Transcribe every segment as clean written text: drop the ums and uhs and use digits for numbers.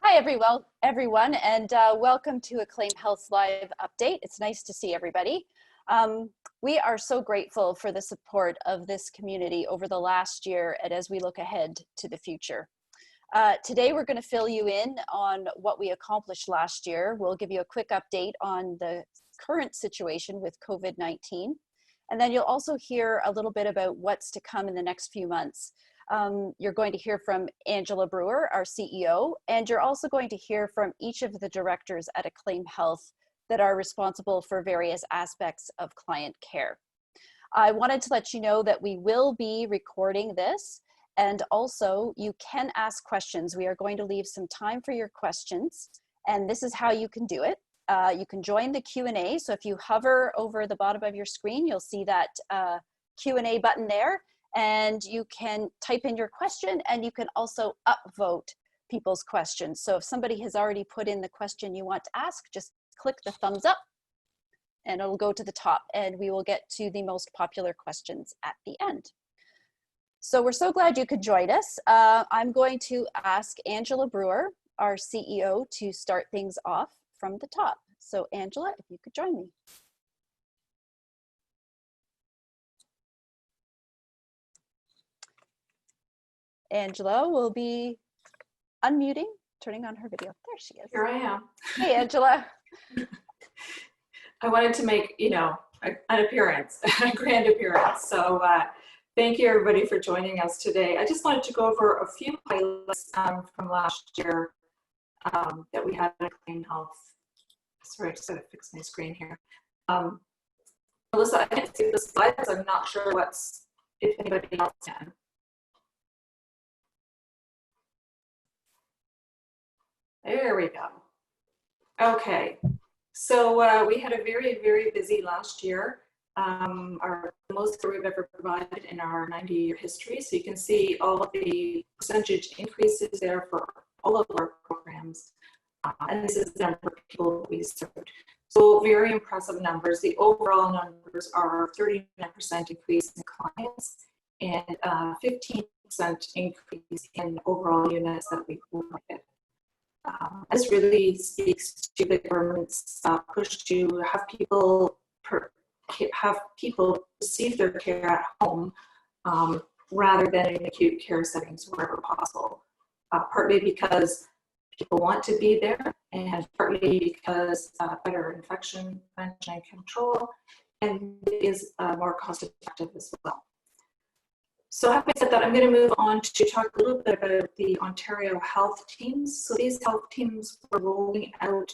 Hi, everyone, and welcome to Acclaim Health's live update. It's nice to see everybody. We are so grateful for the support of this community over the last year and as we look ahead to the future. Today, we're going to fill you in on what we accomplished last year. We'll give you a quick update on the current situation with COVID-19, and then you'll also hear a little bit about what's to come in the next few months. You're going to hear from Angela Brewer, our CEO, and you're also going to hear from each of the directors at Acclaim Health that are responsible for various aspects of client care. I wanted to let you know that we will be recording this, and also you can ask questions. We are going to leave some time for your questions, and this is how you can do it. You can join the Q&A, so if you hover over the bottom of your screen, you'll see that Q&A button there. And you can type in your question, and you can also upvote people's questions. So if somebody has already put in the question you want to ask, just click the thumbs up and it'll go to the top, and we will get to the most popular questions at the end. So we're so glad you could join us. I'm going to ask Angela Brewer, our CEO, to start things off from the top. So Angela, if you could join me. Angela will be unmuting, turning on her video. There she is. Here I am. Hey, Angela. I wanted to make, an appearance, a grand appearance. So thank you everybody for joining us today. I just wanted to go over a few highlights from last year that we had at Acclaim Health. Sorry, I just gotta fix my screen here. Melissa, I can't see the slides. I'm not sure if anybody else can. There we go. Okay, so we had a very, very busy last year. The most that we've ever provided in our 90-year history. So you can see all of the percentage increases there for all of our programs. And this is the number of people we served. So very impressive numbers. The overall numbers are 39% increase in clients and 15% increase in overall units that we provided. This really speaks to the government's push to have people receive their care at home rather than in acute care settings wherever possible. Partly because people want to be there, and partly because better infection prevention and control, and it is more cost effective as well. So having said that, I'm going to move on to talk a little bit about the Ontario health teams. So these health teams were rolling out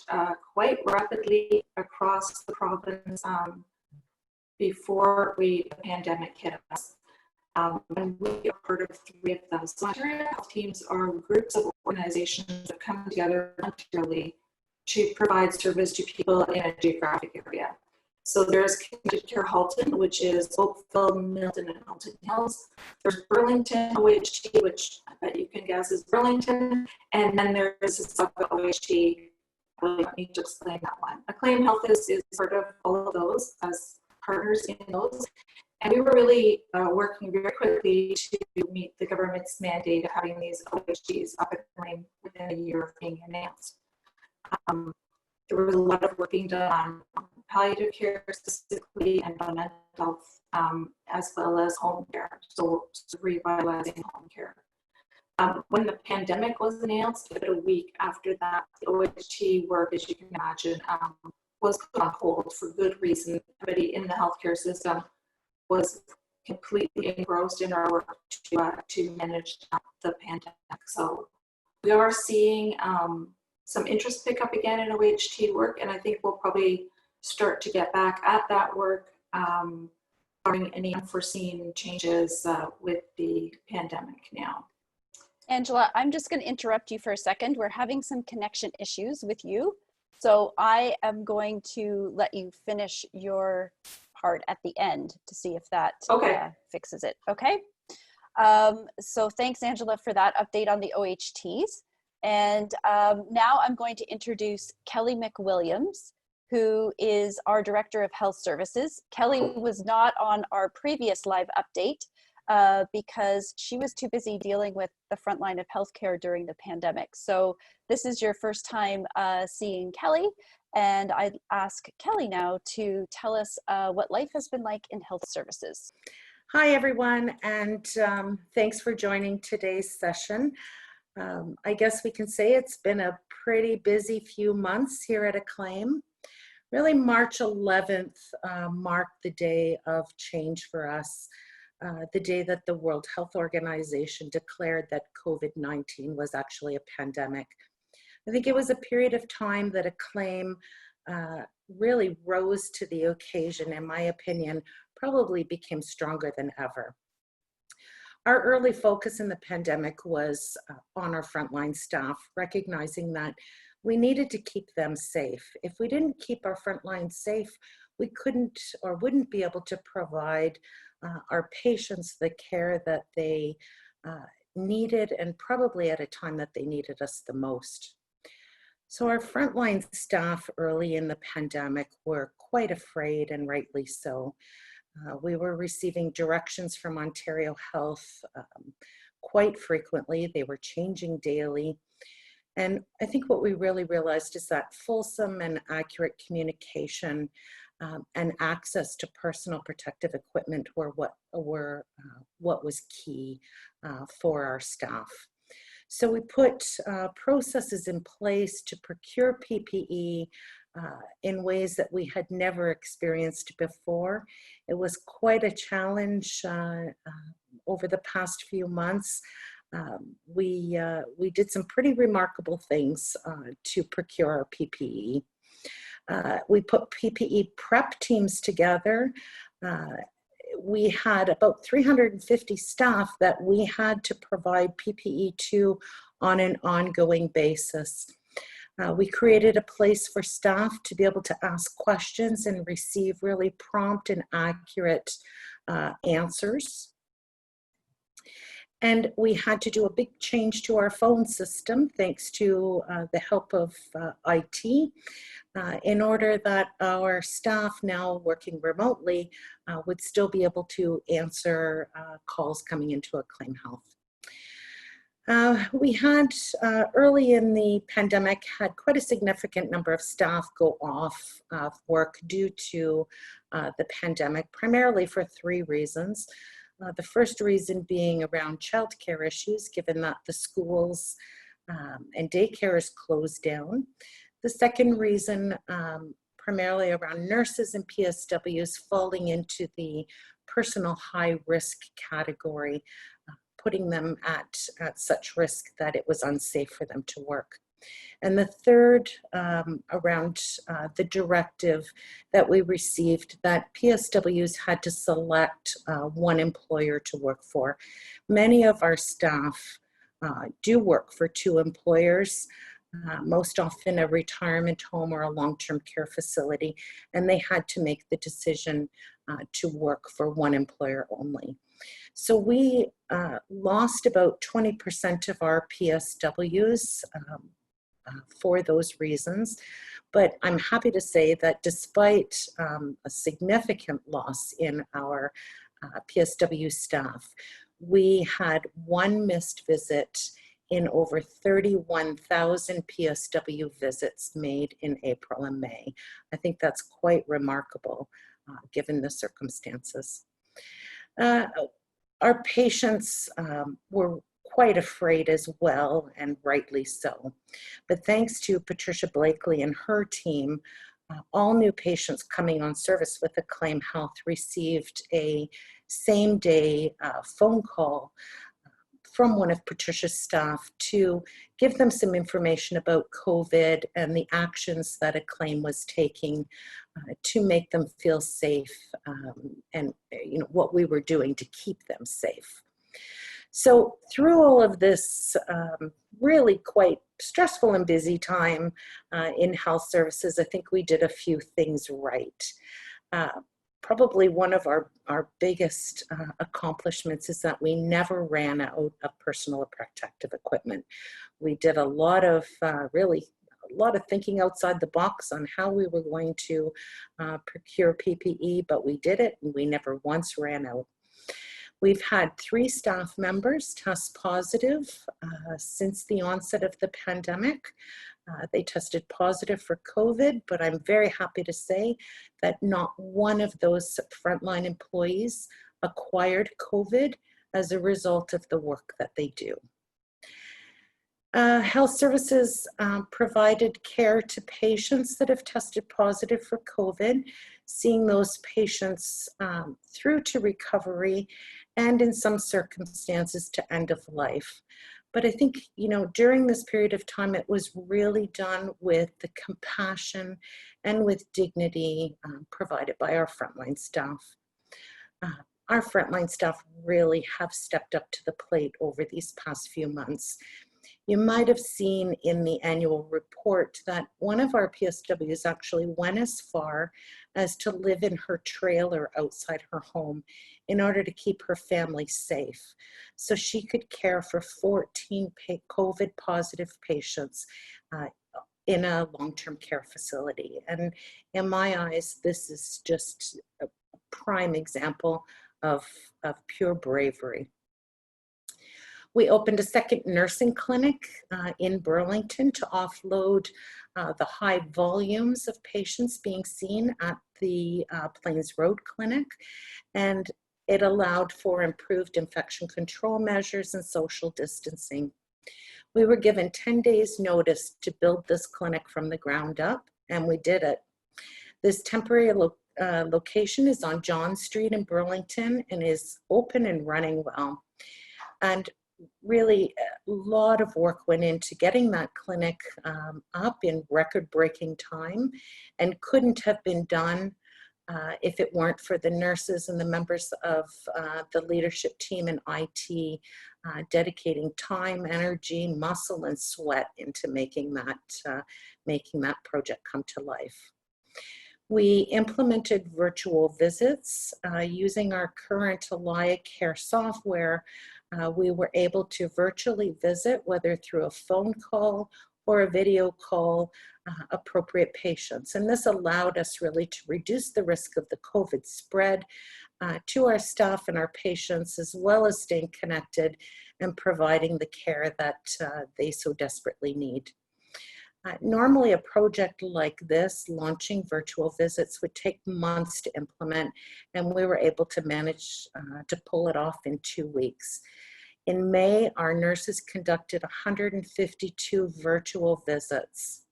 quite rapidly across the province before the pandemic hit us. And we are part of 3 of them. So Ontario health teams are groups of organizations that come together voluntarily to provide service to people in a geographic area. So there's Community Care Halton, which is Oakville, Milton, and Halton Hills. There's Burlington OHT, which I bet you can guess is Burlington. And then there's Mississauga OHT. I really don't need to explain that one. Acclaim Health is part of all of those as partners in those. And we were really working very quickly to meet the government's mandate of having these OHTs up and running within a year of being announced. There was a lot of work being done on palliative care specifically and on mental health, as well as home care, so revitalizing home care. When the pandemic was announced, about a week after that, the OHT work, as you can imagine, was put on hold for good reason. Everybody in the healthcare system was completely engrossed in our work to manage the pandemic. So we are seeing some interest pick up again in OHT work, and I think we'll probably start to get back at that work, barring any unforeseen changes with the pandemic now. Angela, I'm just going to interrupt you for a second. We're having some connection issues with you. So I am going to let you finish your part at the end to see if that fixes it. Okay. So thanks, Angela, for that update on the OHTs. And now I'm going to introduce Kelly McWilliams, who is our Director of Health Services. Kelly was not on our previous live update, because she was too busy dealing with the front line of healthcare during the pandemic. So this is your first time seeing Kelly, and I'd ask Kelly now to tell us what life has been like in health services. Hi, everyone, and thanks for joining today's session. I guess we can say it's been a pretty busy few months here at Acclaim. Really, March 11th marked the day of change for us, the day that the World Health Organization declared that COVID-19 was actually a pandemic. I think it was a period of time that Acclaim really rose to the occasion, in my opinion, probably became stronger than ever. Our early focus in the pandemic was on our frontline staff, recognizing that we needed to keep them safe. If we didn't keep our frontline safe, we couldn't or wouldn't be able to provide our patients the care that they needed, and probably at a time that they needed us the most. So our frontline staff early in the pandemic were quite afraid, and rightly so. We were receiving directions from Ontario Health quite frequently. They were changing daily. And I think what we really realized is that fulsome and accurate communication and access to personal protective equipment were what was key for our staff. So we put processes in place to procure PPE in ways that we had never experienced before. It was quite a challenge over the past few months. We did some pretty remarkable things to procure our PPE. We put PPE prep teams together. We had about 350 staff that we had to provide PPE to on an ongoing basis. We created a place for staff to be able to ask questions and receive really prompt and accurate answers. And we had to do a big change to our phone system, thanks to the help of IT, in order that our staff now working remotely would still be able to answer calls coming into Acclaim Health. We had, early in the pandemic, had quite a significant number of staff go off of work due to the pandemic, primarily for three reasons. The first reason being around childcare issues, given that the schools and daycares closed down. The second reason, primarily around nurses and PSWs falling into the personal high risk category, putting them at such risk that it was unsafe for them to work. And the third, around the directive that we received that PSWs had to select one employer to work for. Many of our staff do work for two employers, most often a retirement home or a long-term care facility, and they had to make the decision to work for one employer only. So we lost about 20% of our PSWs for those reasons, but I'm happy to say that despite a significant loss in our PSW staff, we had one missed visit in over 31,000 PSW visits made in April and May. I think that's quite remarkable given the circumstances. Our patients were quite afraid as well, and rightly so. But thanks to Patricia Blakely and her team, all new patients coming on service with Acclaim Health received a same-day phone call from one of Patricia's staff to give them some information about COVID and the actions that Acclaim was taking to make them feel safe, and what we were doing to keep them safe. So through all of this really quite stressful and busy time in health services, I think we did a few things right. Probably one of our biggest accomplishments is that we never ran out of personal protective equipment. We did a lot of thinking outside the box on how we were going to procure PPE, but we did it and we never once ran out. We've had 3 staff members test positive since the onset of the pandemic. They tested positive for COVID, but I'm very happy to say that not one of those frontline employees acquired COVID as a result of the work that they do. Health services provided care to patients that have tested positive for COVID, seeing those patients through to recovery and in some circumstances to end of life. But I think, you know, during this period of time, it was really done with the compassion and with dignity provided by our frontline staff. Our frontline staff really have stepped up to the plate over these past few months. You might have seen in the annual report that one of our PSWs actually went as far as to live in her trailer outside her home in order to keep her family safe, so she could care for 14 COVID positive patients in a long-term care facility. And in my eyes, this is just a prime example of pure bravery. We opened a second nursing clinic in Burlington to offload the high volumes of patients being seen at the Plains Road Clinic, and it allowed for improved infection control measures and social distancing. We were given 10 days notice to build this clinic from the ground up, and we did it. This temporary location is on John Street in Burlington and is open and running well. And really a lot of work went into getting that clinic up in record-breaking time, and couldn't have been done if it weren't for the nurses and the members of the leadership team and IT dedicating time, energy, muscle, and sweat into making that project come to life. We implemented virtual visits using our current Alia Care software. We were able to virtually visit, whether through a phone call or a video call, appropriate patients. And this allowed us really to reduce the risk of the COVID spread to our staff and our patients, as well as staying connected and providing the care that they so desperately need. Normally a project like this, launching virtual visits, would take months to implement, and we were able to manage to pull it off in 2 weeks. In May, our nurses conducted 152 virtual visits.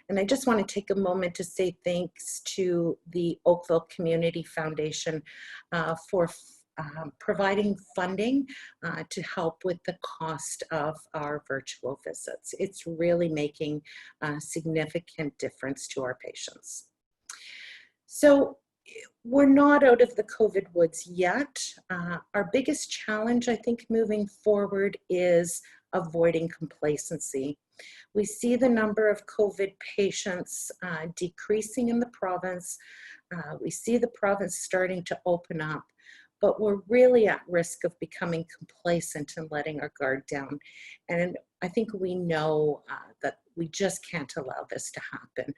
And I just want to take a moment to say thanks to the Oakville Community Foundation for providing funding to help with the cost of our virtual visits. It's really making a significant difference to our patients. So we're not out of the COVID woods yet. Our biggest challenge, I think, moving forward is avoiding complacency. We see the number of COVID patients decreasing in the province. We see the province starting to open up, but we're really at risk of becoming complacent and letting our guard down. And I think we know that we just can't allow this to happen.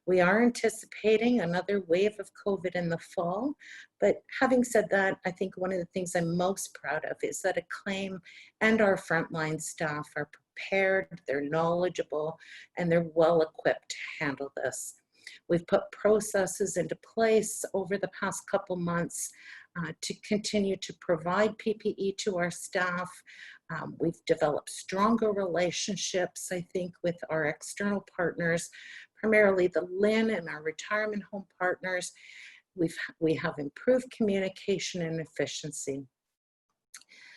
We are anticipating another wave of COVID in the fall, but having said that, I think one of the things I'm most proud of is that Acclaim and our frontline staff are prepared, they're knowledgeable, and they're well equipped to handle this. We've put processes into place over the past couple months to continue to provide PPE to our staff. We've developed stronger relationships, I think, with our external partners, primarily the LHIN and our retirement home partners. We have improved communication and efficiency.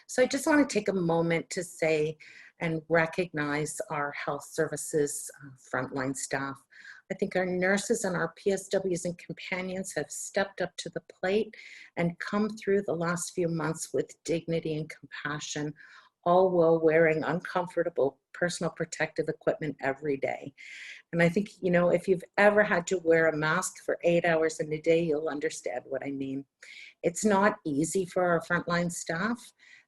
So I just want to take a moment to say and recognize our health services frontline staff. I think our nurses and our PSWs and companions have stepped up to the plate and come through the last few months with dignity and compassion, all while wearing uncomfortable personal protective equipment every day. And I think, you know, if you've ever had to wear a mask for 8 hours in a day, you'll understand what I mean. It's not easy for our frontline staff.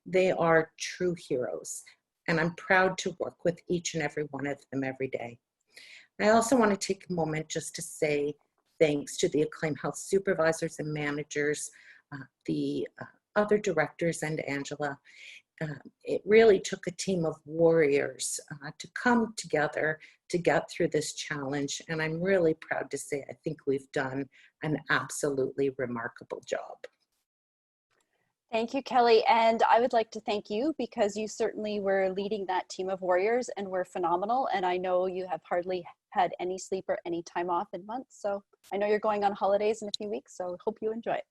They are true heroes, and I'm proud to work with each and every one of them every day. I also want to take a moment just to say thanks to the Acclaim Health supervisors and managers, the other directors and Angela. It really took a team of warriors to come together to get through this challenge. And I'm really proud to say I think we've done an absolutely remarkable job. Thank you, Kelly. And I would like to thank you because you certainly were leading that team of warriors and were phenomenal. And I know you have hardly had any sleep or any time off in months. So I know you're going on holidays in a few weeks, so hope you enjoy it.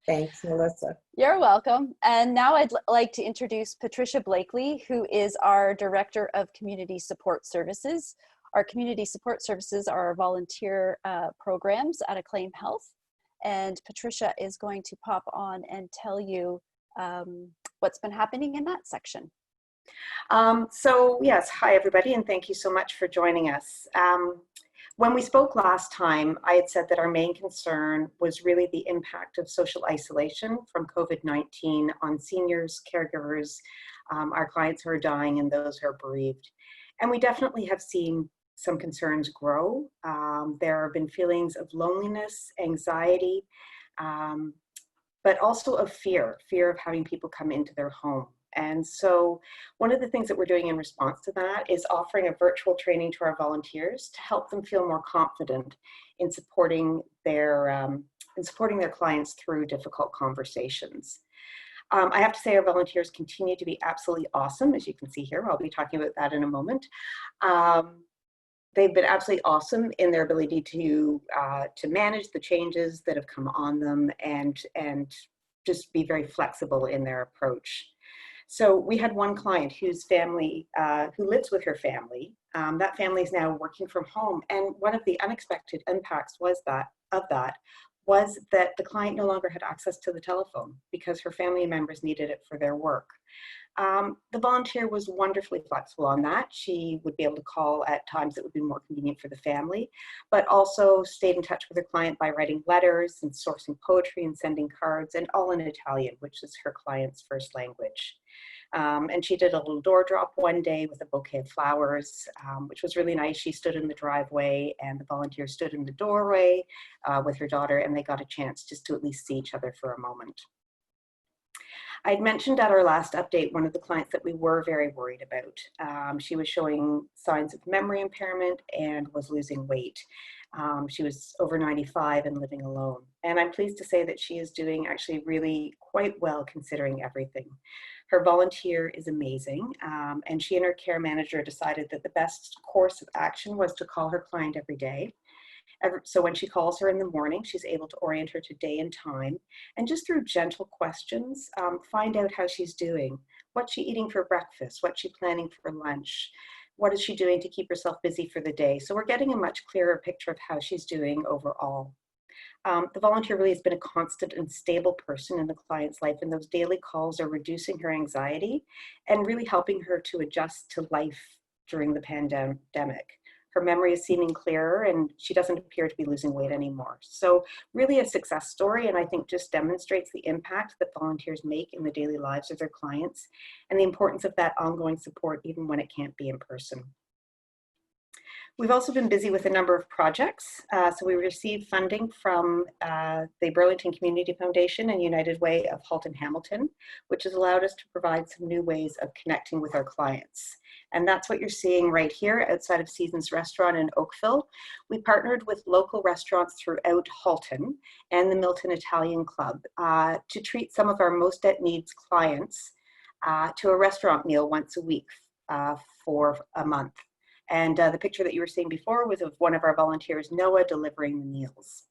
Thanks, Melissa. You're welcome. And now I'd like to introduce Patricia Blakely, who is our Director of Community Support Services. Our community support services are our volunteer programs at Acclaim Health. And Patricia is going to pop on and tell you what's been happening in that section. So yes, hi everybody, and thank you so much for joining us. When we spoke last time, I had said that our main concern was really the impact of social isolation from COVID-19 on seniors, caregivers, our clients who are dying, and those who are bereaved. And we definitely have seen some concerns grow. There have been feelings of loneliness, anxiety, but also of fear of having people come into their home. And so one of the things that we're doing in response to that is offering a virtual training to our volunteers to help them feel more confident in supporting their clients through difficult conversations. I have to say our volunteers continue to be absolutely awesome, as you can see here. I'll be talking about that in a moment. They've been absolutely awesome in their ability to manage the changes that have come on them and just be very flexible in their approach. So we had one client whose family, who lives with her family. That family is now working from home, and one of the unexpected impacts was that the client no longer had access to the telephone because her family members needed it for their work. The volunteer was wonderfully flexible on that. She would be able to call at times that would be more convenient for the family, but also stayed in touch with her client by writing letters and sourcing poetry and sending cards, and all in Italian, which is her client's first language. And she did a little door drop one day with a bouquet of flowers, which was really nice. She stood in the driveway and the volunteer stood in the doorway with her daughter, and they got a chance just to at least see each other for a moment. I'd mentioned at our last update one of the clients that we were very worried about. She was showing signs of memory impairment and was losing weight. She was over 95 and living alone. And I'm pleased to say that she is doing actually really quite well considering everything. Her volunteer is amazing, and she and her care manager decided that the best course of action was to call her client every day. So when she calls her in the morning, she's able to orient her to day and time, and just through gentle questions, find out how she's doing. What's she eating for breakfast? What's she planning for lunch? What is she doing to keep herself busy for the day? So we're getting a much clearer picture of how she's doing overall. The volunteer really has been a constant and stable person in the client's life, and those daily calls are reducing her anxiety and really helping her to adjust to life during the pandemic. Her memory is seeming clearer, and she doesn't appear to be losing weight anymore. So really a success story, and I think just demonstrates the impact that volunteers make in the daily lives of their clients and the importance of that ongoing support even when it can't be in person. We've also been busy with a number of projects. So we received funding from the Burlington Community Foundation and United Way of Halton Hamilton, which has allowed us to provide some new ways of connecting with our clients. And that's what you're seeing right here outside of Seasons Restaurant in Oakville. We partnered with local restaurants throughout Halton and the Milton Italian Club to treat some of our most at needs clients to a restaurant meal once a week for a month. And the picture that you were seeing before was of one of our volunteers, Noah, delivering the meals.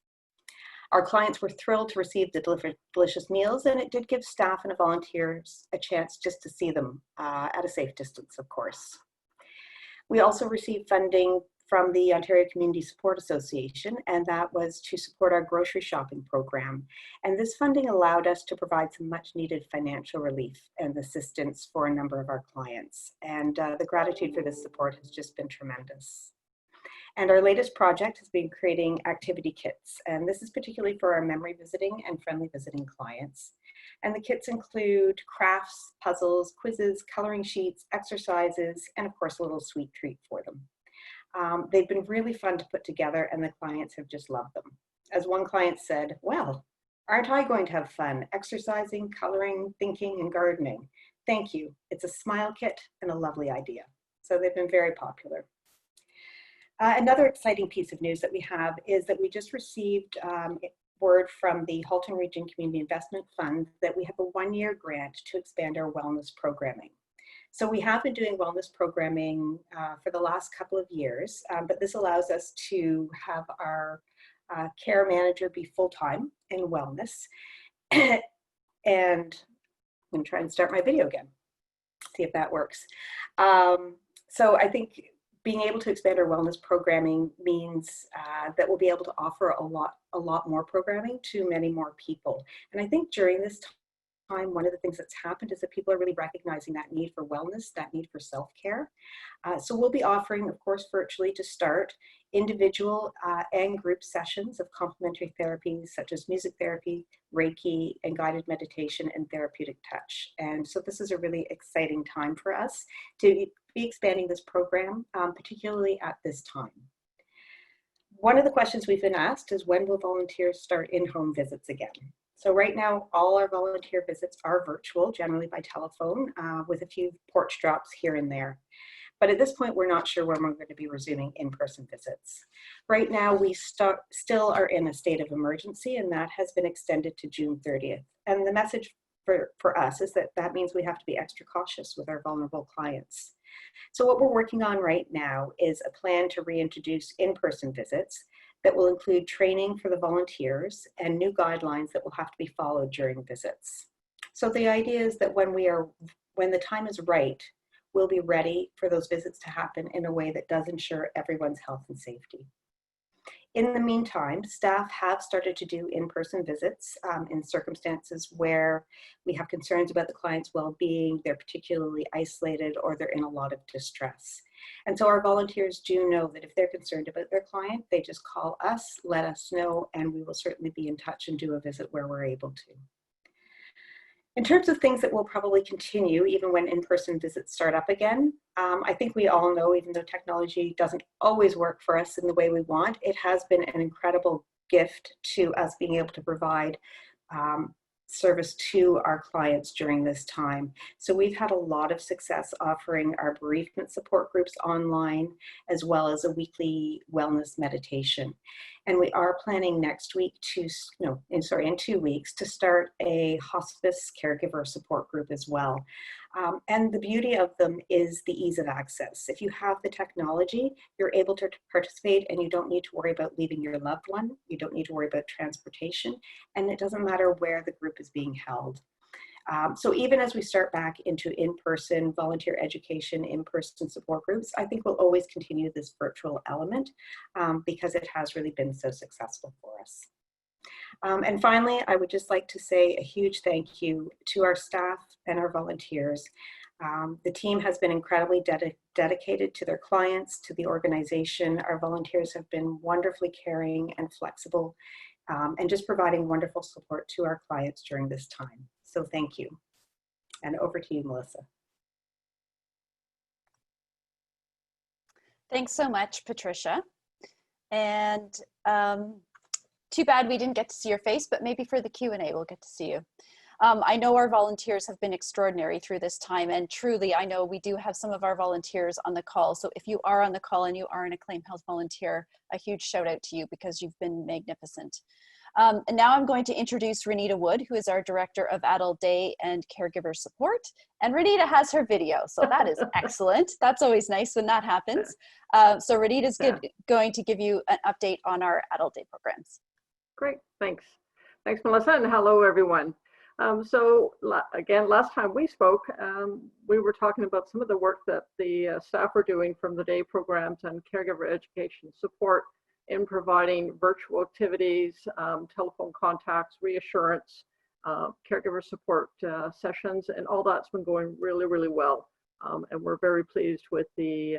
Our clients were thrilled to receive the delicious meals, and it did give staff and volunteers a chance just to see them at a safe distance, of course. We also received funding from the Ontario Community Support Association, and that was to support our grocery shopping program. And this funding allowed us to provide some much needed financial relief and assistance for a number of our clients. And the gratitude for this support has just been tremendous. And our latest project has been creating activity kits. And this is particularly for our memory visiting and friendly visiting clients. And the kits include crafts, puzzles, quizzes, coloring sheets, exercises, and of course, a little sweet treat for them. They've been really fun to put together, and the clients have just loved them. As one client said, well, Aren't I going to have fun exercising, coloring, thinking, and gardening? Thank you. It's a smile kit and a lovely idea. So they've been very popular. Another exciting piece of news that we have is that we just received word from the Halton Region Community Investment Fund that we have a 1-year grant to expand our wellness programming. So we have been doing wellness programming for the last couple of years, but this allows us to have our care manager be full-time in wellness. And I'm going to try and start my video again, see if that works. So I think being able to expand our wellness programming means that we'll be able to offer a lot more programming to many more people. And I think during this time, one of the things that's happened is that people are really recognizing that need for wellness, that need for self-care. So we'll be offering, of course, virtually to start, individual and group sessions of complementary therapies such as music therapy, Reiki, and guided meditation and therapeutic touch. And so this is a really exciting time for us to be expanding this program, particularly at this time. One of the questions we've been asked is, when will volunteers start in-home visits again? So right now, all our volunteer visits are virtual, generally by telephone, with a few porch drops here and there. But at this point, we're not sure when we're going to be resuming in-person visits. Right now, we still are in a state of emergency, and that has been extended to June 30th. And the message for us is that that means we have to be extra cautious with our vulnerable clients. So what we're working on right now is a plan to reintroduce in-person visits that will include training for the volunteers and new guidelines that will have to be followed during visits. So the idea is that when the time is right, we'll be ready for those visits to happen in a way that does ensure everyone's health and safety. In the meantime, staff have started to do in-person visits in circumstances where we have concerns about the client's well-being, they're particularly isolated, or they're in a lot of distress. And so our volunteers do know that if they're concerned about their client, they just call us, let us know, and we will certainly be in touch and do a visit where we're able to. In terms of things that will probably continue even when in-person visits start up again, I think we all know, even though technology doesn't always work for us in the way we want, it has been an incredible gift to us being able to provide service to our clients during this time. So we've had a lot of success offering our bereavement support groups online, as well as a weekly wellness meditation. And we are planning next week in 2 weeks to start a hospice caregiver support group as well. And the beauty of them is the ease of access. If you have the technology, you're able to participate and you don't need to worry about leaving your loved one. You don't need to worry about transportation, and it doesn't matter where the group is being held. So even as we start back into in-person volunteer education, in-person support groups, I think we'll always continue this virtual element because it has really been so successful for us. And finally, I would just like to say a huge thank you to our staff and our volunteers. The team has been incredibly dedicated to their clients, to the organization. Our volunteers have been wonderfully caring and flexible and just providing wonderful support to our clients during this time. So thank you. And over to you, Melissa. Thanks so much, Patricia. And too bad we didn't get to see your face, but maybe for the Q&A we'll get to see you. I know our volunteers have been extraordinary through this time, and truly I know we do have some of our volunteers on the call. So if you are on the call and you are an Acclaim Health volunteer, a huge shout out to you because you've been magnificent. And now I'm going to introduce Renita Wood, who is our Director of Adult Day and Caregiver Support. And Renita has her video, so that is excellent. That's always nice when that happens. So Renita's going to give you an update on our Adult Day programs. Great, thanks. Thanks, Melissa, and hello, everyone. So again, last time we spoke, we were talking about some of the work that the staff are doing from the day programs and caregiver education support in providing virtual activities, telephone contacts, reassurance, caregiver support sessions, and all that's been going really, really well. And we're very pleased with the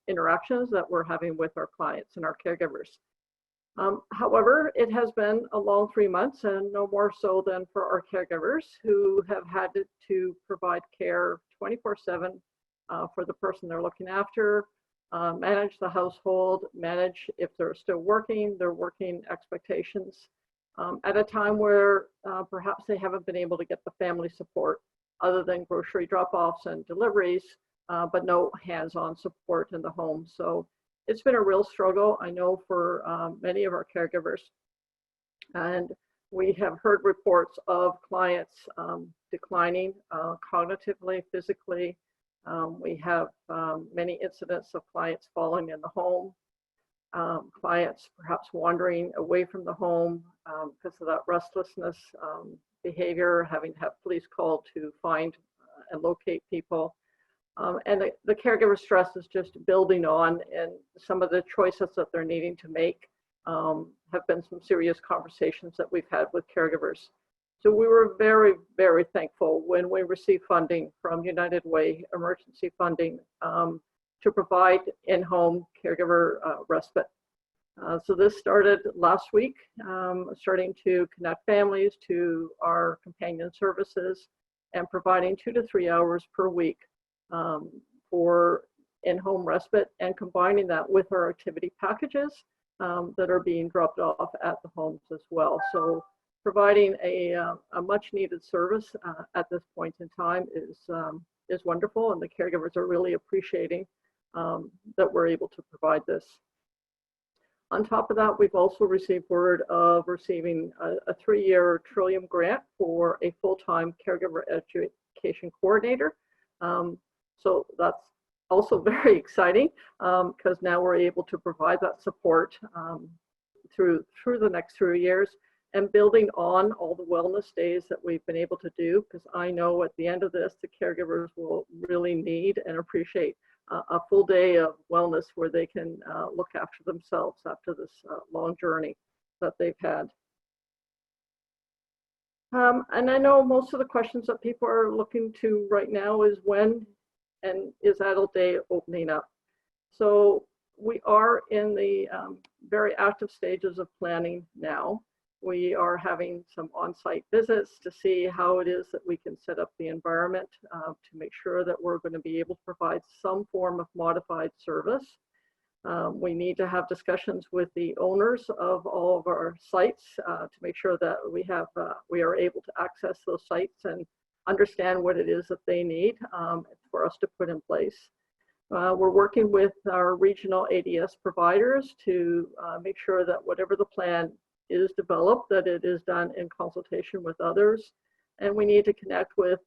interactions that we're having with our clients and our caregivers. However, it has been a long 3 months, and no more so than for our caregivers who have had to provide care 24/7 for the person they're looking after, manage the household, manage if they're still working, their working expectations, at a time where perhaps they haven't been able to get the family support other than grocery drop-offs and deliveries, but no hands-on support in the home. So it's been a real struggle, I know, for many of our caregivers. And we have heard reports of clients declining cognitively, physically. We have many incidents of clients falling in the home, clients perhaps wandering away from the home because of that restlessness behavior, having to have police called to find and locate people. And the caregiver stress is just building on, and some of the choices that they're needing to make have been some serious conversations that we've had with caregivers. So we were very, very thankful when we received funding from United Way, emergency funding, to provide in-home caregiver respite. So this started last week, starting to connect families to our companion services and providing 2 to 3 hours per week for in-home respite, and combining that with our activity packages that are being dropped off at the homes as well. So providing a much needed service at this point in time is wonderful, and the caregivers are really appreciating that we're able to provide this. On top of that, we've also received word of receiving a 3-year Trillium grant for a full-time caregiver education coordinator. So that's also very exciting because now we're able to provide that support through the next 3 years, and building on all the wellness days that we've been able to do, because I know at the end of this, the caregivers will really need and appreciate a full day of wellness where they can look after themselves after this long journey that they've had. And I know most of the questions that people are looking to right now is when and is Adult Day opening up? So we are in the very active stages of planning now. We are having some on-site visits to see how it is that we can set up the environment to make sure that we're going to be able to provide some form of modified service. We need to have discussions with the owners of all of our sites to make sure that we are able to access those sites and understand what it is that they need for us to put in place. We're working with our regional ADS providers to make sure that whatever the plan is developed, that it is done in consultation with others. And we need to connect with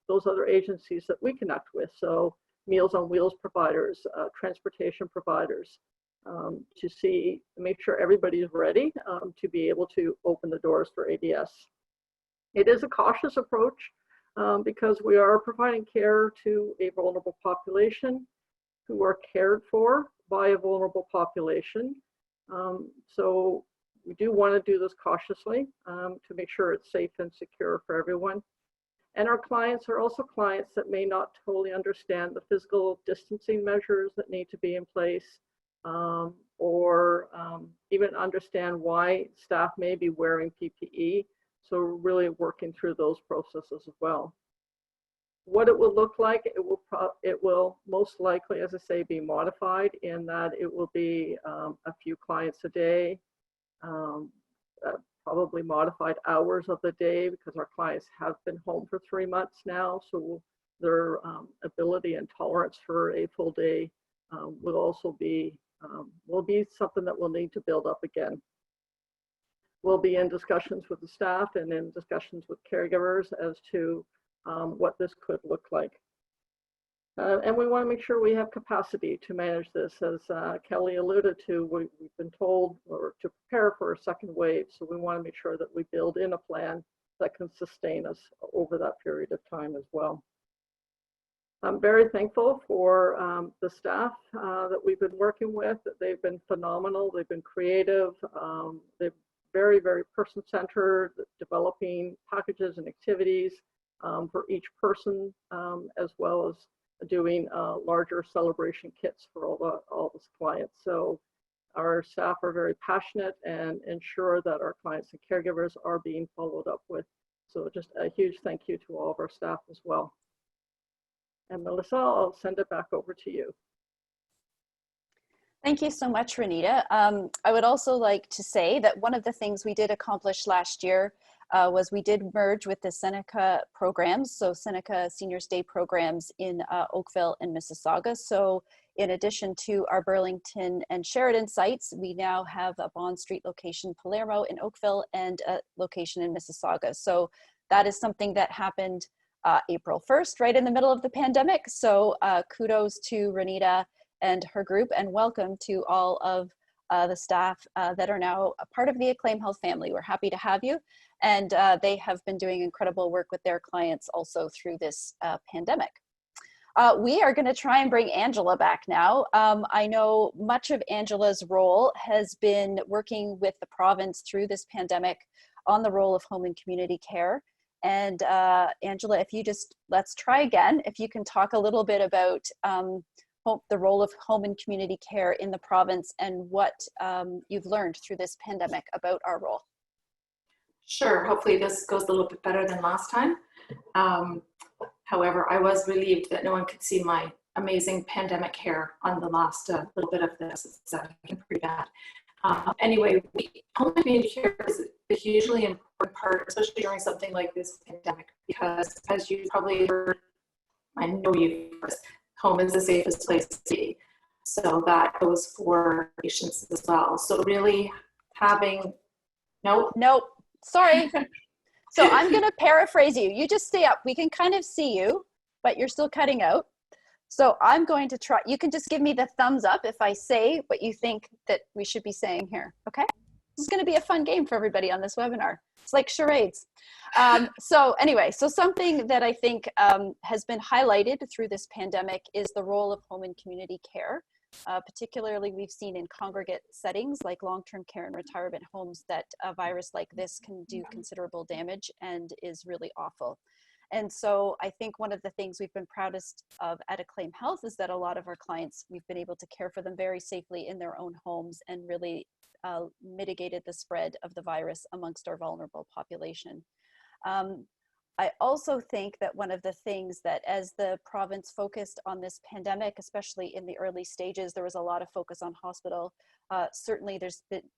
those other agencies that we connect with. So Meals on Wheels providers, transportation providers, to make sure everybody is ready to be able to open the doors for ADS. It is a cautious approach because we are providing care to a vulnerable population who are cared for by a vulnerable population. So we do want to do this cautiously to make sure it's safe and secure for everyone. And our clients are also clients that may not totally understand the physical distancing measures that need to be in place, or even understand why staff may be wearing PPE. So we're really working through those processes as well. What it will look like, it will most likely, as I say, be modified in that it will be a few clients a day, probably modified hours of the day, because our clients have been home for 3 months now. So their ability and tolerance for a full day will also be something that we'll need to build up again. We'll be in discussions with the staff and in discussions with caregivers as to what this could look like. And we want to make sure we have capacity to manage this. As Kelly alluded to, we've been told to prepare for a second wave. So we want to make sure that we build in a plan that can sustain us over that period of time as well. I'm very thankful for the staff that we've been working with. They've been phenomenal. They've been creative. They're very, very person-centered, developing packages and activities for each person, as well as doing larger celebration kits for all the clients. So our staff are very passionate and ensure that our clients and caregivers are being followed up with. So just a huge thank you to all of our staff as well. And Melissa, I'll send it back over to you. Thank you so much, Renita. I would also like to say that one of the things we did accomplish last year was we did merge with the Seneca programs, so Seneca Seniors Day programs in Oakville and Mississauga. So in addition to our Burlington and Sheridan sites, we now have a Bond Street location, Palermo in Oakville, and a location in Mississauga. So that is something that happened April 1st, right in the middle of the pandemic. So kudos to Renita and her group, and welcome to all of the staff that are now a part of the Acclaim Health family. We're happy to have you. And they have been doing incredible work with their clients also through this pandemic. We are going to try and bring Angela back now. I know much of Angela's role has been working with the province through this pandemic on the role of home and community care. And Angela, if you just, let's try again, if you can talk a little bit about the role of home and community care in the province and what you've learned through this pandemic about our role. Sure, hopefully this goes a little bit better than last time. However, I was relieved that no one could see my amazing pandemic hair on the last little bit of this. It's pretty bad. Anyway, home and community care is a hugely important part, especially during something like this pandemic, because as you probably heard, I know you've heard, home is the safest place to be. So that goes for patients as well. So really having, Nope, sorry. So I'm gonna paraphrase you. You just stay up. We can kind of see you, but you're still cutting out. So I'm going to try, you can just give me the thumbs up if I say what you think that we should be saying here, okay? This is gonna be a fun game for everybody on this webinar. It's like charades. So anyway, so something that I think has been highlighted through this pandemic is the role of home and community care. Particularly we've seen in congregate settings like long-term care and retirement homes that a virus like this can do considerable damage and is really awful. And so I think one of the things we've been proudest of at Acclaim Health is that a lot of our clients, we've been able to care for them very safely in their own homes and really mitigated the spread of the virus amongst our vulnerable population. I also think that one of the things that as the province focused on this pandemic, especially in the early stages, there was a lot of focus on hospital. Certainly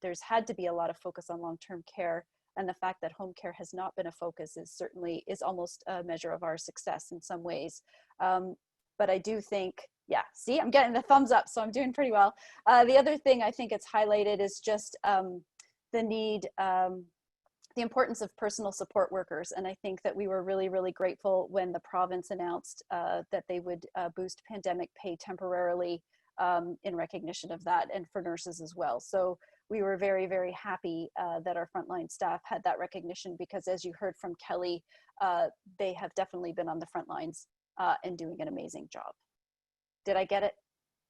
there's had to be a lot of focus on long-term care, and the fact that home care has not been a focus is almost a measure of our success in some ways. But I do think, yeah, see, I'm getting the thumbs up, so I'm doing pretty well. The other thing I think it's highlighted is just the need, the importance of personal support workers. And I think that we were really, really grateful when the province announced that they would boost pandemic pay temporarily in recognition of that, and for nurses as well. So we were very, very happy that our frontline staff had that recognition, because as you heard from Kelly, they have definitely been on the front lines and doing an amazing job. Did I get it?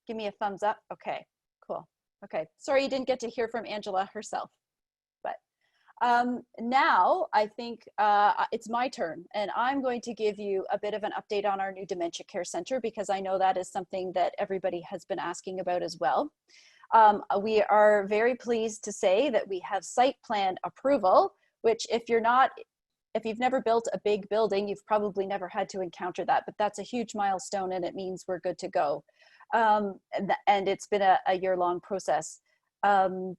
Give me a thumbs up. Okay, cool. Okay, sorry you didn't get to hear from Angela herself. Now I think it's my turn, and I'm going to give you a bit of an update on our new Dementia Care Center, because I know that is something that everybody has been asking about as well. We are very pleased to say that we have site plan approval, which if you've never built a big building, you've probably never had to encounter that, but that's a huge milestone, and it means we're good to go. And it's been a year-long process.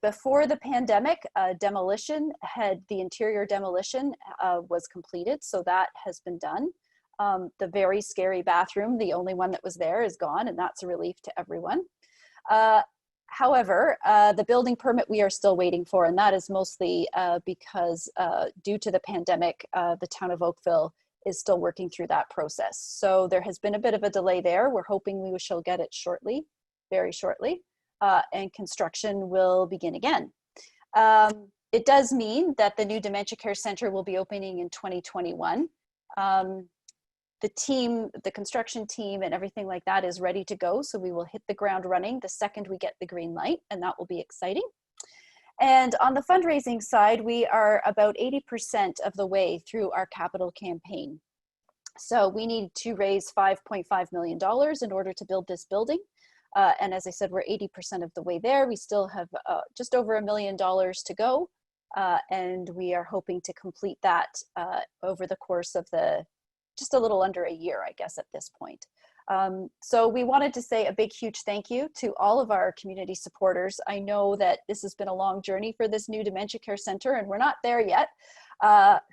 Before the pandemic, the interior demolition was completed, so that has been done. The very scary bathroom, the only one that was there, is gone, and that's a relief to everyone. However, the building permit we are still waiting for, and that is mostly because due to the pandemic, the town of Oakville is still working through that process. So there has been a bit of a delay there. We're hoping we shall get it shortly, very shortly. And construction will begin again. It does mean that the new Dementia Care Center will be opening in 2021. The construction team and everything like that is ready to go, so we will hit the ground running the second we get the green light, and that will be exciting. And on the fundraising side, we are about 80% of the way through our capital campaign. So we need to raise $5.5 million in order to build this building. And as I said, we're 80% of the way there. We still have just over $1 million to go. And we are hoping to complete that over the course of just a little under a year, I guess, at this point. So we wanted to say a big, huge thank you to all of our community supporters. I know that this has been a long journey for this new dementia care center, and we're not there yet.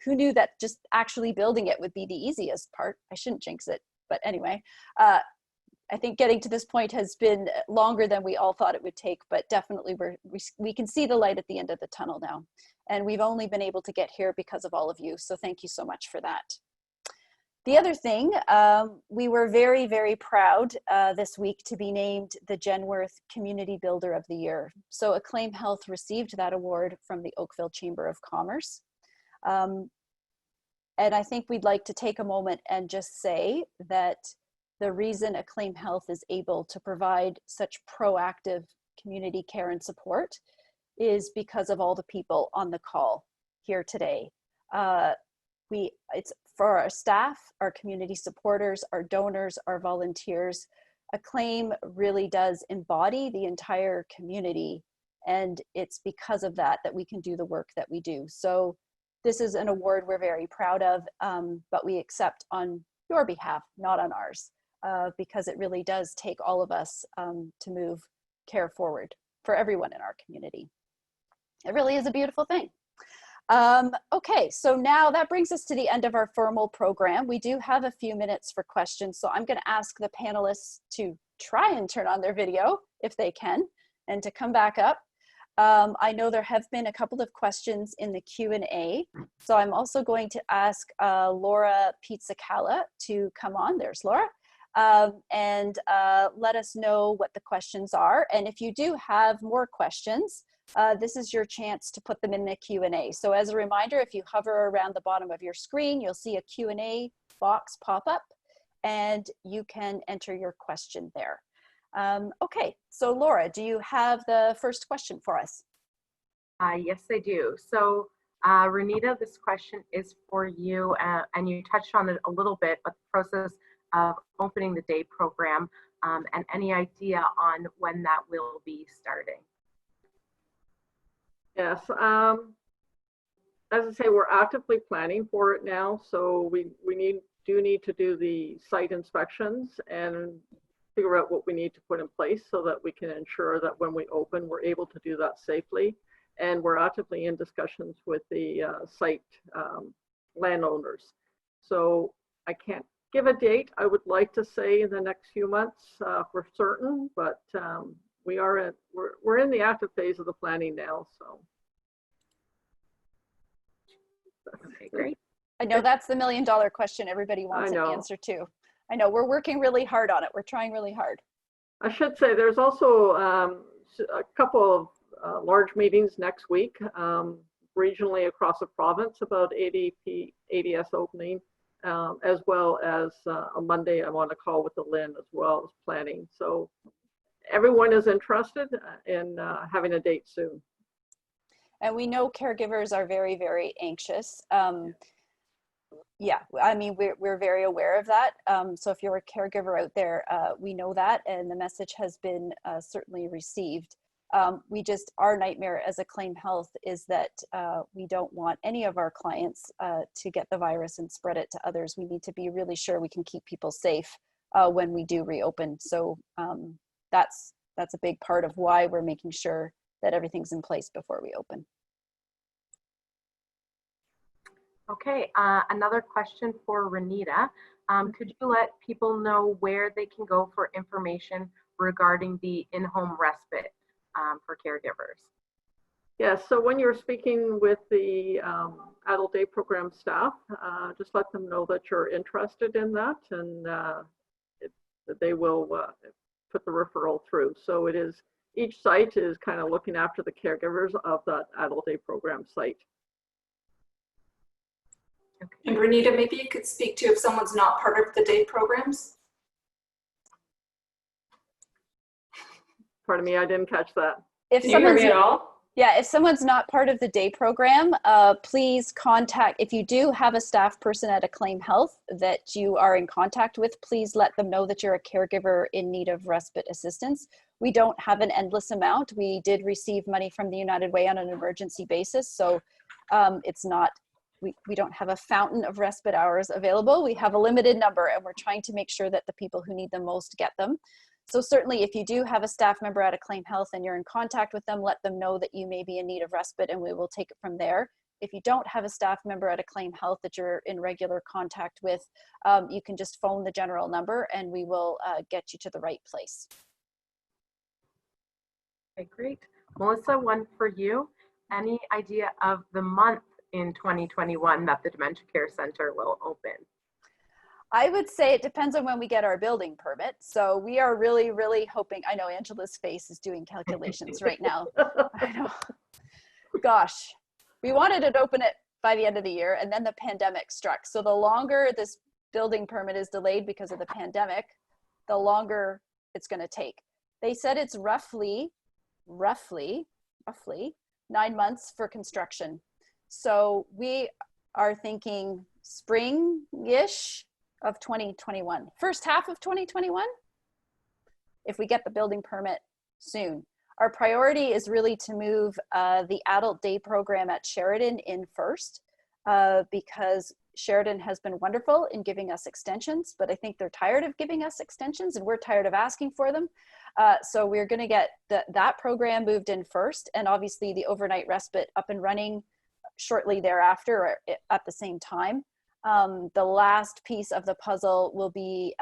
Who knew that just actually building it would be the easiest part? I shouldn't jinx it, but anyway, I think getting to this point has been longer than we all thought it would take, but definitely we can see the light at the end of the tunnel now. And we've only been able to get here because of all of you. So thank you so much for that. The other thing, we were very, very proud this week to be named the Genworth Community Builder of the Year. So Acclaim Health received that award from the Oakville Chamber of Commerce. And I think we'd like to take a moment and just say that the reason Acclaim Health is able to provide such proactive community care and support is because of all the people on the call here today. It's for our staff, our community supporters, our donors, our volunteers. Acclaim really does embody the entire community, and it's because of that that we can do the work that we do. So this is an award we're very proud of, but we accept on your behalf, not on ours, because it really does take all of us to move care forward for everyone in our community. It really is a beautiful thing. Okay, so now that brings us to the end of our formal program. We do have a few minutes for questions, so I'm going to ask the panelists to try and turn on their video if they can, and to come back up. I know there have been a couple of questions in the Q&A, so I'm also going to ask Laura Pizzacalla to come on. There's Laura. And let us know what the questions are. And if you do have more questions, this is your chance to put them in the Q&A. So as a reminder, if you hover around the bottom of your screen, you'll see a Q&A box pop up, and you can enter your question there. Okay, so Laura, do you have the first question for us? Yes, I do. So Renita, this question is for you, and you touched on it a little bit, but the process of opening the day program, and any idea on when that will be starting? Yes, as I say, we're actively planning for it now. So we do need to do the site inspections and figure out what we need to put in place so that we can ensure that when we open, we're able to do that safely. And we're actively in discussions with the site landowners. So I can't give a date. I would like to say in the next few months for certain, but we're in the active phase of the planning now. So okay, great. I know that's the $1 million question everybody wants an answer to. I know we're working really hard on it. We're trying really hard. I should say there's also a couple of large meetings next week, regionally across the province about ADS opening, as well as on Monday I'm on a call with the LIN as well as planning. So everyone is interested in having a date soon. And we know caregivers are very, very anxious. Yeah, I mean, we're very aware of that. So if you're a caregiver out there, we know that, and the message has been certainly received. Our nightmare as Acclaim Health is that we don't want any of our clients to get the virus and spread it to others. We need to be really sure we can keep people safe when we do reopen. So that's a big part of why we're making sure that everything's in place before we open. Okay, another question for Renita. Could you let people know where they can go for information regarding the in-home respite for caregivers? Yes, so when you're speaking with the adult day program staff, just let them know that you're interested in that, and that they will put the referral through. So each site is kind of looking after the caregivers of that adult day program site. Okay. And Renita, maybe you could speak to if someone's not part of the day programs. Pardon me, I didn't catch that. If Can you hear me at all? Yeah, if someone's not part of the day program, please contact, if you do have a staff person at Acclaim Health that you are in contact with, please let them know that you're a caregiver in need of respite assistance. We don't have an endless amount. We did receive money from the United Way on an emergency basis, so it's not we don't have a fountain of respite hours available. We have a limited number, and we're trying to make sure that the people who need them most get them. So certainly if you do have a staff member at Acclaim Health and you're in contact with them, let them know that you may be in need of respite, and we will take it from there. If you don't have a staff member at Acclaim Health that you're in regular contact with, you can just phone the general number and we will get you to the right place. Okay, great. Melissa, one for you. Any idea of the month in 2021 that the Dementia Care Center will open? I would say it depends on when we get our building permit. So we are really, really hoping. I know Angela's face is doing calculations right now. I know. Gosh, we wanted to open it by the end of the year, and then the pandemic struck. So the longer this building permit is delayed because of the pandemic, the longer it's going to take. They said it's roughly 9 months for construction. So we are thinking spring-ish of 2021, first half of 2021, if we get the building permit soon. Our priority is really to move the adult day program at Sheridan in first, because Sheridan has been wonderful in giving us extensions, but I think they're tired of giving us extensions and we're tired of asking for them. So we're going to get that program moved in first, and obviously the overnight respite up and running shortly thereafter or at the same time. The last piece of the puzzle will be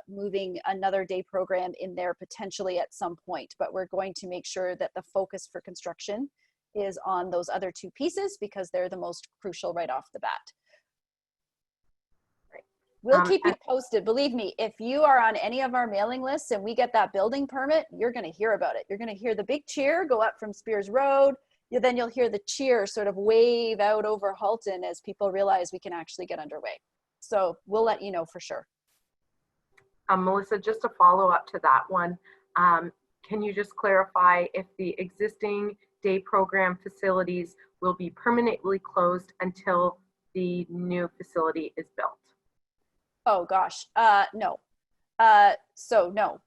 moving another day program in there potentially at some point, but we're going to make sure that the focus for construction is on those other two pieces because they're the most crucial right off the bat. We'll keep you posted. Believe me, if you are on any of our mailing lists and we get that building permit, you're going to hear about it. You're going to hear the big cheer go up from Spears Road. Then you'll hear the cheer sort of wave out over Halton as people realize we can actually get underway. So we'll let you know for sure. Melissa, just a follow up to that one. Can you just clarify if the existing day program facilities will be permanently closed until the new facility is built? Oh gosh, no. So no.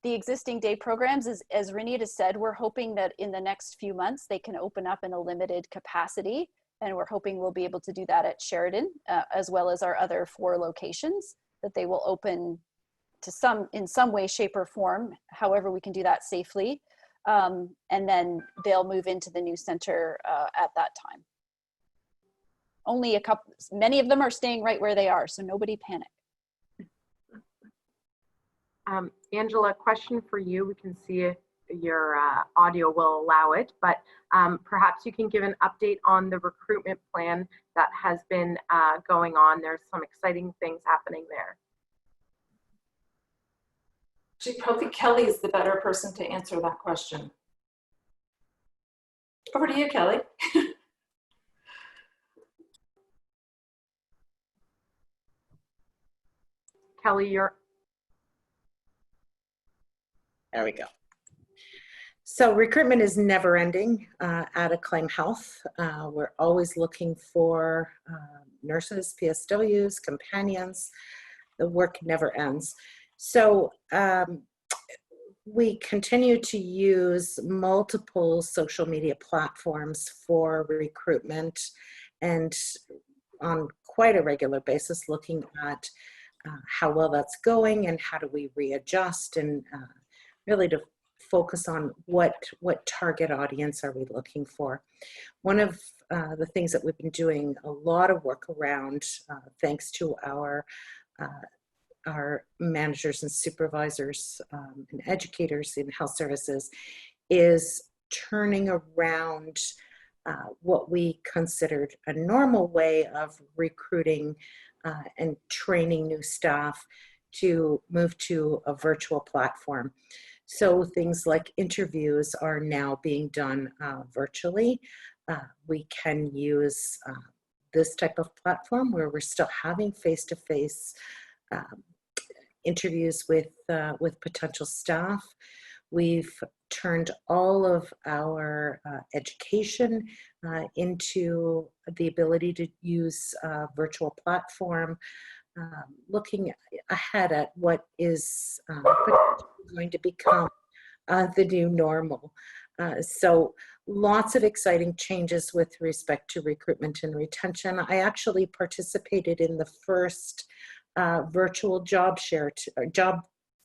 The existing day programs, as Renita said, we're hoping that in the next few months they can open up in a limited capacity, and we're hoping we'll be able to do that at Sheridan as well as our other 4 locations, that they will open to in some way, shape, or form, however we can do that safely, and then they'll move into the new center at that time. Only many of them are staying right where they are, so nobody panic. Angela, question for you. We can see if your audio will allow it, but perhaps you can give an update on the recruitment plan that has been going on. There's some exciting things happening there. Actually, probably Kelly is the better person to answer that question. Over to you, Kelly. Kelly, There we go. So recruitment is never ending at Acclaim Health. We're always looking for nurses, PSWs, companions. The work never ends. So we continue to use multiple social media platforms for recruitment, and on quite a regular basis looking at how well that's going and how do we readjust, and really to focus on what target audience are we looking for. One of the things that we've been doing a lot of work around, thanks to our managers and supervisors and educators in health services, is turning around what we considered a normal way of recruiting and training new staff to move to a virtual platform. So things like interviews are now being done virtually. We can use this type of platform where we're still having face-to-face interviews with potential staff. We've turned all of our education into the ability to use a virtual platform, looking ahead at what is going to become the new normal. So lots of exciting changes with respect to recruitment and retention. I actually participated in the first virtual job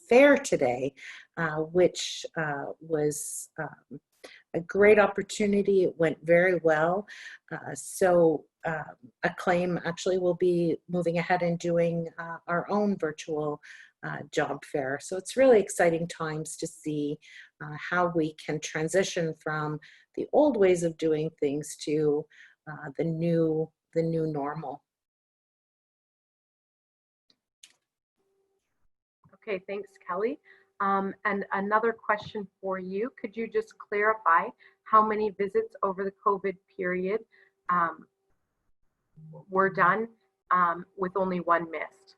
fair today, which was a great opportunity. It went very well. Acclaim actually will be moving ahead and doing our own virtual job fair. So it's really exciting times to see how we can transition from the old ways of doing things to the new normal. Okay, thanks, Kelly. And another question for you. Could you just clarify how many visits over the COVID period were done with only one missed?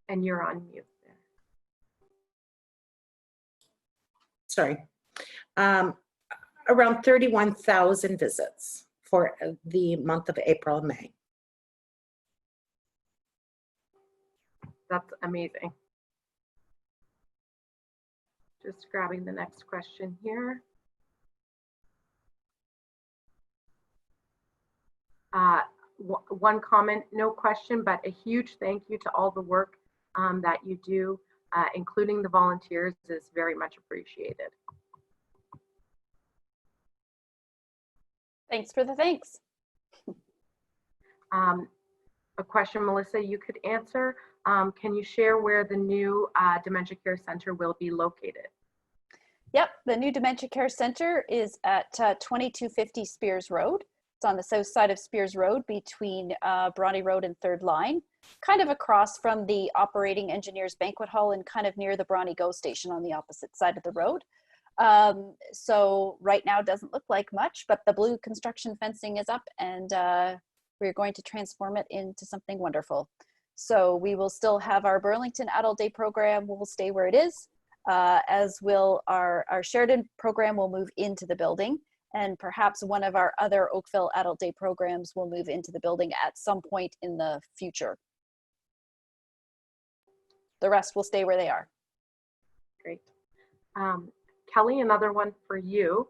And you're on mute there. Sorry. Around 31,000 visits for the month of April and May. That's amazing. Just grabbing the next question here. One comment, no question, but a huge thank you to all the work that you do, including the volunteers, is very much appreciated. Thanks for the thanks. A question, Melissa, you could answer. Can you share where the new Dementia Care Center will be located? Yep, the new Dementia Care Center is at 2250 Spears Road. It's on the south side of Spears Road between Bronte Road and Third Line, kind of across from the Operating Engineers Banquet Hall and kind of near the Bronte GO station on the opposite side of the road. So right now it doesn't look like much, but the blue construction fencing is up, and we're going to transform it into something wonderful. So we will still have our Burlington Adult Day program will stay where it is, as will our Sheridan program will move into the building, and perhaps one of our other Oakville Adult Day programs will move into the building at some point in the future. The rest will stay where they are. Great. Kelly, another one for you.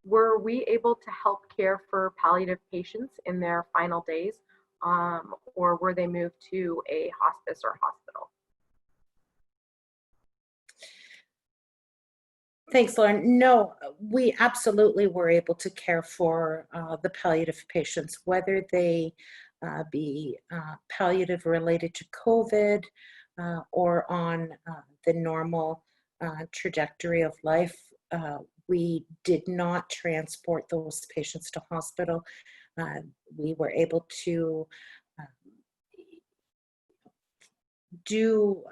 Were we able to help care for palliative patients in their final days, or were they moved to a hospice or hospital? Thanks, Lauren. No, we absolutely were able to care for the palliative patients, whether they be palliative related to COVID or on the normal trajectory of life. We did not transport those patients to hospital. We were able to do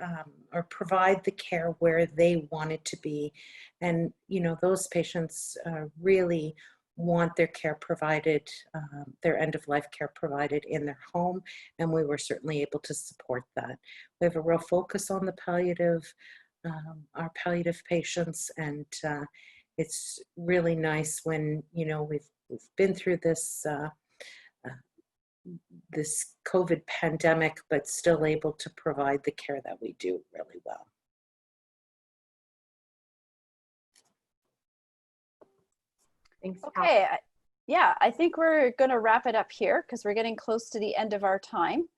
or provide the care where they wanted to be. And, you know, those patients really want their care provided, their end-of-life care provided in their home, and we were certainly able to support that. We have a real focus on the palliative, our palliative patients, and it's really nice when, you know, we've been through this this COVID pandemic, but still able to provide the care that we do really well. Thanks. Okay, yeah, I think we're going to wrap it up here because we're getting close to the end of our time.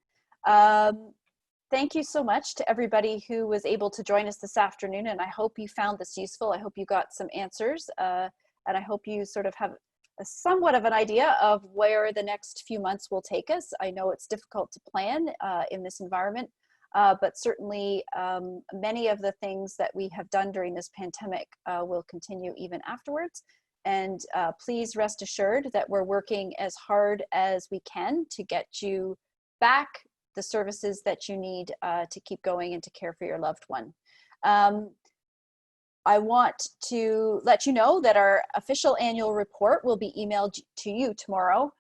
Thank you so much to everybody who was able to join us this afternoon, and I hope you found this useful. I hope you got some answers, and I hope you sort of have somewhat of an idea of where the next few months will take us. I know it's difficult to plan in this environment, but certainly many of the things that we have done during this pandemic will continue even afterwards. And please rest assured that we're working as hard as we can to get you back the services that you need to keep going and to care for your loved one. I want to let you know that our official annual report will be emailed to you tomorrow,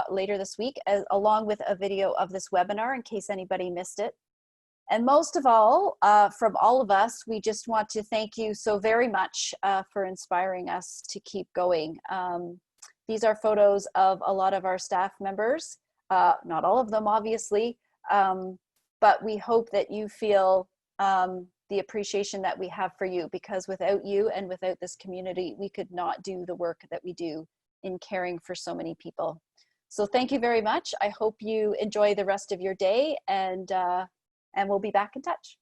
later this week, along with a video of this webinar in case anybody missed it. And most of all, from all of us, we just want to thank you so very much for inspiring us to keep going. These are photos of a lot of our staff members, not all of them, obviously, but we hope that you feel the appreciation that we have for you, because without you and without this community, we could not do the work that we do in caring for so many people. So thank you very much. I hope you enjoy the rest of your day, and we'll be back in touch.